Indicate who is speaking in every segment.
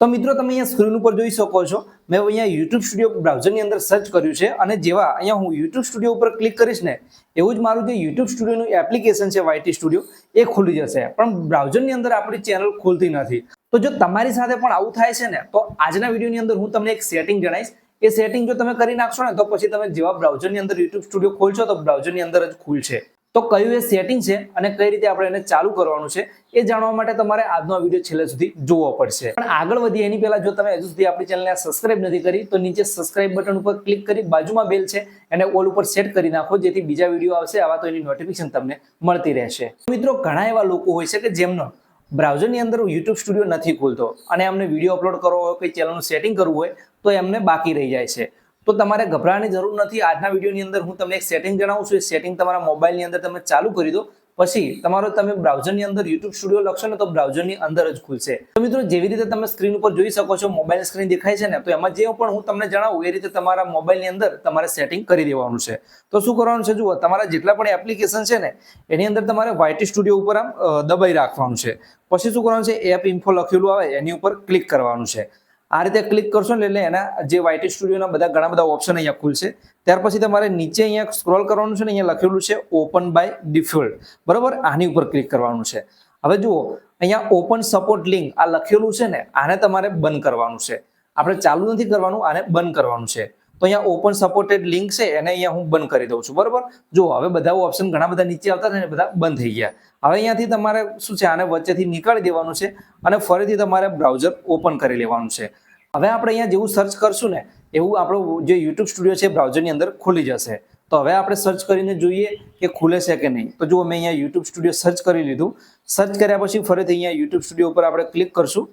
Speaker 1: તો મિત્રો તમે અહીંયા સ્ક્રીન ઉપર જોઈ શકો છો મેં અહીંયા YouTube સ્ટુડિયો બ્રાઉઝરની અંદર સર્ચ કર્યું છે અને જેવા અહીંયા હું YouTube સ્ટુડિયો ઉપર ક્લિક કરીશ ને એવું જ મારું જે YouTube સ્ટુડિયોનું એપ્લિકેશન છે YT સ્ટુડિયો એ ખુલી જશે, પણ બ્રાઉઝરની અંદર આપણી ચેનલ ખુલતી નથી। તો જો તમારી સાથે પણ આવું થાય છે ને તો આજના વિડીયોની અંદર હું તમને એક સેટિંગ જણાવીશ। એ સેટિંગ જો તમે કરી નાખશો ને તો પછી તમે જેવા બ્રાઉઝરની અંદર YouTube સ્ટુડિયો ખોલશો તો બ્રાઉઝરની અંદર જ ખુલશે। તો કયું એ સેટિંગ છે અને કઈ રીતે આપણે એને ચાલુ કરવાનું છે એ જાણવા માટે તમારે આજનો વિડીયો છેલ્લે સુધી જોવો પડશે। પણ આગળ વધીએ એની પહેલા જો તમે હજુ સુધી આપણી ચેનલને સબસ્ક્રાઇબ નથી કરી તો નીચે સબસ્ક્રાઇબ બટન ઉપર ક્લિક કરી બાજુમાં બેલ છે એને ઓલ ઉપર સેટ કરી નાખો, જેથી બીજા વિડીયો આવશે આવા તો એની નોટિફિકેશન તમને મળતી રહેશે। મિત્રો ઘણા એવા લોકો હોય છે કે જેમનો બ્રાઉઝરની અંદર YouTube સ્ટુડિયો નથી ખુલતો અને એમને વિડીયો અપલોડ કરવો હોય, કોઈ ચેનલનું સેટિંગ કરવું હોય તો એમને બાકી રહી જાય છે। તો તમારે ગભરાવાની જરૂર નથી। આજના વિડીયોની અંદર હું તમને એક સેટિંગ જણાવું છું। એ સેટિંગ તમારા મોબાઈલની અંદર તમે ચાલુ કરી દો, પછી તમે બ્રાઉઝરની અંદર YouTube સ્ટુડિયો લખશો ને તો બ્રાઉઝરની અંદર જ ખુલશે। તો મિત્રો જેવી રીતે તમે સ્ક્રીન ઉપર જોઈ શકો છો મોબાઈલ સ્ક્રીન દેખાય છે ને, તો એમાં જે પણ હું તમને જણાવું એ રીતે તમારા મોબાઈલની અંદર તમારે સેટિંગ કરી દેવાનું છે। તો શું કરવાનું છે, જુઓ તમારા જેટલા પણ એપ્લિકેશન છે ને એની અંદર તમારે YT સ્ટુડિયો ઉપર આમ દબાઈ રાખવાનું છે। પછી શું કરવાનું છે, એપ ઇન્ફો લખેલું આવે એની ઉપર ક્લિક કરવાનું છે। આ રીતે ક્લિક કરશો ને એટલે એના જે YT સ્ટુડિયોના ઘણા બધા ઓપ્શન અહીંયા ખુલશે। ત્યાર પછી તમારે નીચે અહીંયા સ્ક્રોલ કરવાનું છે ને, અહીંયા લખેલું છે ઓપન બાય ડિફોલ્ટ, બરોબર, આની ઉપર ક્લિક કરવાનું છે। હવે જુઓ અહીંયા ઓપન સપોર્ટ લિંક આ લખેલું છે ને આને તમારે બંધ કરવાનું છે। આપણે ચાલુ નથી કરવાનું, આને બંધ કરવાનું છે। તો અહીંયા ઓપન સપોર્ટેડ લિંક છે એને અહીંયા હું બંધ કરી દઉં છું, બરોબર। જુઓ હવે બધા ઓપ્શન ઘણા બધા નીચે આવતા હતા ને બધા બંધ થઈ ગયા। હવે અહીંયાથી તમારે શું છે, આને વચ્ચેથી નીકાળી દેવાનું છે અને ફરીથી તમારે બ્રાઉઝર ઓપન કરી લેવાનું છે। હવે આપણે અહીંયા જેવું સર્ચ કરશું ને એવું આપણું જે YouTube સ્ટુડિયો છે બ્રાઉઝરની અંદર ખુલી જશે। તો હવે આપણે સર્ચ કરીને જોઈએ કે ખુલે છે કે નહીં। તો જુઓ મેં અહીંયા YouTube સ્ટુડિયો સર્ચ કરી લીધું। સર્ચ કર્યા પછી ફરીથી અહીંયા YouTube સ્ટુડિયો ઉપર આપણે ક્લિક કરશું।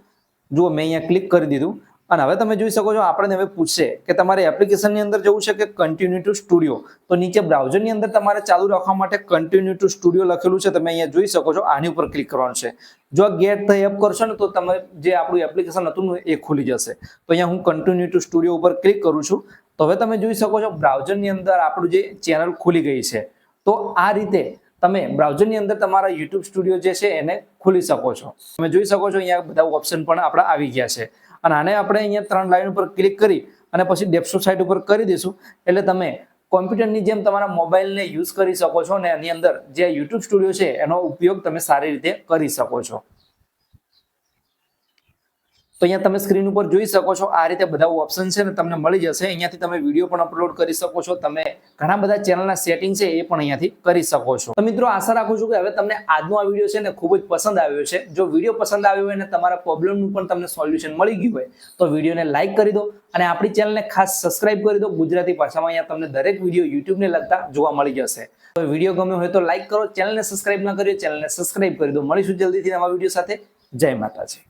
Speaker 1: જુઓ મેં અહીંયા ક્લિક કરી દીધું અને હવે તમે જોઈ શકો છો આપણને હવે પૂછશે કે તમારે એપ્લિકેશનની અંદર જવું છે કે કન્ટિન્યુ ટુ સ્ટુડિયો। તો નીચે બ્રાઉઝરની અંદર તમારે ચાલુ રાખવા માટે કન્ટિન્યુ ટુ સ્ટુડિયો લખેલું છે, તમે અહીંયા જોઈ શકો છો, આની ઉપર ક્લિક કરવાનું છે। જો ગેટ ધ એપ કરશો ને તો તમે જે આપણું એપ્લિકેશન હતું ને એ ખુલી જશે। તો અહીંયા હું કન્ટિન્યુ ટુ સ્ટુડિયો ઉપર ક્લિક કરું છું। તો હવે તમે જોઈ શકો છો બ્રાઉઝરની અંદર આપણું જે ચેનલ ખુલી ગઈ છે। તો આ રીતે તમે બ્રાઉઝરની અંદર તમારા YouTube સ્ટુડિયો જે છે એને ખોલી શકો છો। તમે જોઈ શકો છો અહીંયા બધા ઓપ્શન પણ આપણા આવી ગયા છે અને આને આપણે અહીંયા 3 લાઈન ઉપર ક્લિક કરી અને પછી ડેસ્કટોપ સાઇટ ઉપર કરી દઈશું એટલે તમે કોમ્પ્યુટરની જેમ તમારા મોબાઈલને યુઝ કરી શકો છો અને એની અંદર જે YouTube સ્ટુડિયો છે એનો ઉપયોગ તમે સારી રીતે કરી શકો છો। તો અહીંયા તમે સ્ક્રીન ઉપર જોઈ શકો છો આ રીતે બધા ઓપ્શન છે ને તમને મળી જશે। અહીંયાથી તમે વિડીયો પણ અપલોડ કરી શકો છો, તમે ઘણા બધા ચેનલના સેટિંગ છે એ પણ અહીંયાથી કરી શકો છો। તો મિત્રો આશા રાખું છું કે હવે તમને આજનો આ વિડીયો છે ને ખૂબ જ પસંદ આવ્યો છે। જો વિડીયો પસંદ આવ્યો હોય અને તમારા પ્રોબ્લેમનું પણ તમને સોલ્યુશન મળી ગયું હોય તો વિડીયોને લાઈક કરી દો અને આપણી ચેનલને ખાસ સબસ્ક્રાઇબ કરી દો। ગુજરાતી ભાષામાં અહીંયા તમને દરેક વિડીયો યુટ્યુબને લગતા જોવા મળી જશે। તો વિડીયો ગમ્યો હોય તો લાઈક કરો, ચેનલને સબસ્ક્રાઇબ ના કર્યો ચેનલને સબસ્ક્રાઇબ કરી દો। મળીશું જલ્દીથી નવા વિડીયો સાથે। જય માતાજી।